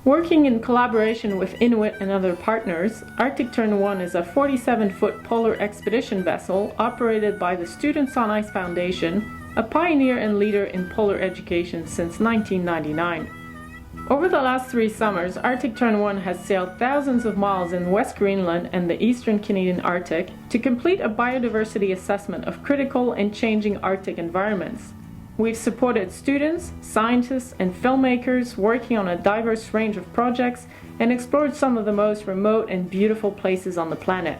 Working in collaboration with Inuit and other partners, Arctic Tern I is a 47-foot polar expedition vessel operated by the Students on Ice Foundation, a pioneer and leader in polar education since 1999. Over the last 3 summers, Arctic Tern I has sailed thousands of miles in West Greenland and the eastern Canadian Arctic to complete a biodiversity assessment of critical and changing Arctic environments. We've supported students, scientists, and filmmakers working on a diverse range of projects and explored some of the most remote and beautiful places on the planet.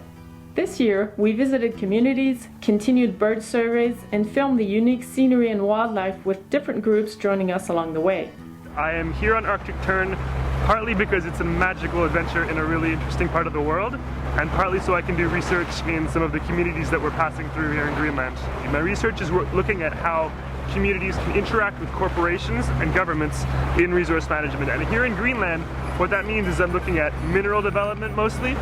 This year, we visited communities, continued bird surveys, and filmed the unique scenery and wildlife with different groups joining us along the way. I am here on Arctic Tern partly because it's a magical adventure in a really interesting part of the world, and partly so I can do research in some of the communities that we're passing through here in Greenland. My research is looking at how communities can interact with corporations and governments in resource management. And here in Greenland, what that means is I'm looking at mineral development mostly,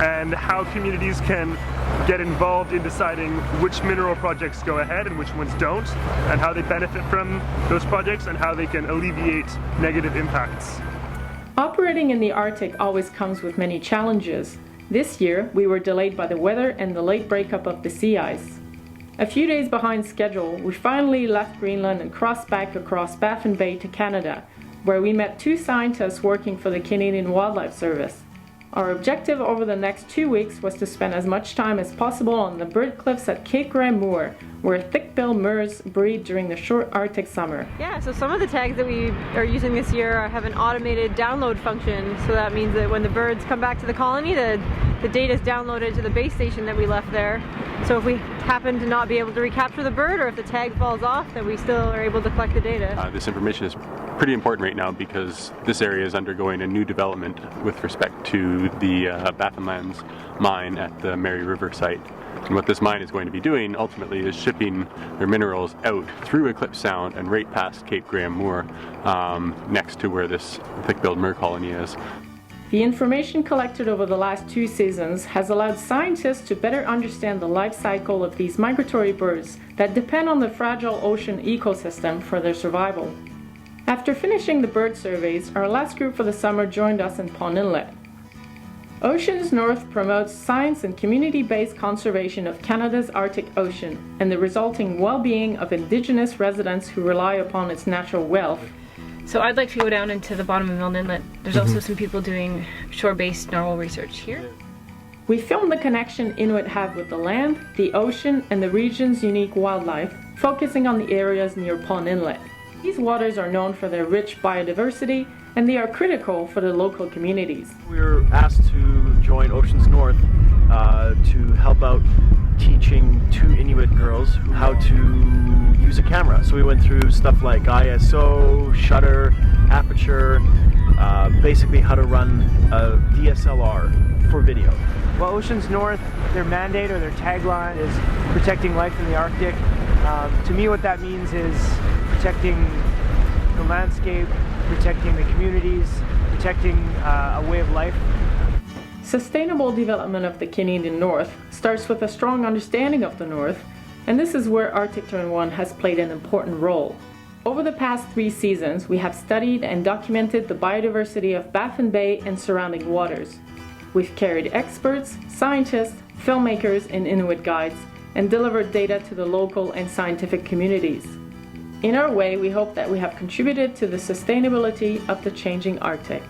and how communities can get involved in deciding which mineral projects go ahead and which ones don't, and how they benefit from those projects and how they can alleviate negative impacts. Operating in the Arctic always comes with many challenges. This year, we were delayed by the weather and the late breakup of the sea ice. A few days behind schedule, we finally left Greenland and crossed back across Baffin Bay to Canada, where we met 2 scientists working for the Canadian Wildlife Service. Our objective over the next 2 weeks was to spend as much time as possible on the bird cliffs at KRISTIE, where thick-billed murres breed during the short Arctic summer. Yeah, so some of the tags that we are using this year have an automated download function, so that means that when the birds come back to the colony, the data is downloaded to the base station that we left there. So if we happen to not be able to recapture the bird, or if the tag falls off, then we still are able to collect the data. This information is pretty important right now because this area is undergoing a new development with respect to the Baffinlands mine at the Mary River site. And what this mine is going to be doing ultimately is shipping their minerals out through Eclipse Sound and right past Cape Graham Moore, next to where this thick-billed murre colony is. The information collected over the last 2 seasons has allowed scientists to better understand the life cycle of these migratory birds that depend on the fragile ocean ecosystem for their survival. After finishing the bird surveys, our last group for the summer joined us in Pond Inlet. Oceans North promotes science and community-based conservation of Canada's Arctic Ocean and the resulting well-being of Indigenous residents who rely upon its natural wealth. So I'd like to go down into the bottom of Milne Inlet. There's also some people doing shore-based narwhal research here. We filmed the connection Inuit have with the land, the ocean, and the region's unique wildlife, focusing on the areas near Pond Inlet. These waters are known for their rich biodiversity, and they are critical for the local communities. We were asked to join Oceans North to help out teaching 2 Inuit girls how to use a camera. So we went through stuff like ISO, shutter, aperture, basically how to run a DSLR for video. Well, Oceans North, their mandate or their tagline is protecting life in the Arctic. To me, what that means is protecting the landscape, protecting the communities, protecting a way of life. Sustainable development of the Canadian North starts with a strong understanding of the North, and this is where Arctic Tern I has played an important role. Over the past 3 seasons, we have studied and documented the biodiversity of Baffin Bay and surrounding waters. We've carried experts, scientists, filmmakers, and Inuit guides, and delivered data to the local and scientific communities. In our way, we hope that we have contributed to the sustainability of the changing Arctic.